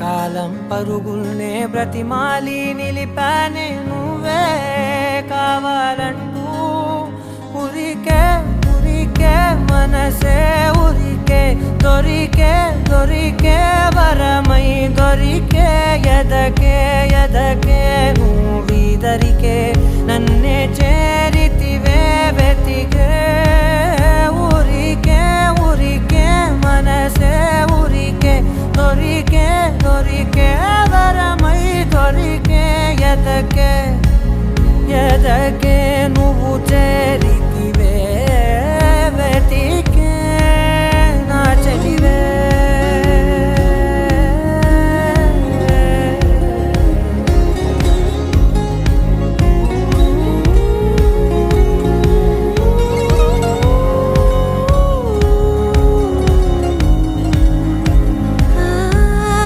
కాలం పరుగుల్నే బ్రతిమాలి నిలిపానే నువ్వే కావాలంటూ ఉరికే ఉరికే మనసే ఉరికే దొరికే దొరికే వరమై దొరికే ఎదకే ఎదకే నువ్వీదరికే నన్నే చేరితివే వెతికే ఊరికే ఊరికే మనసే ఊరికే దొరికే దొరికే వరమై దొరికే ఎదకే ఎదకే నువ్వు చేరితివే వెతికే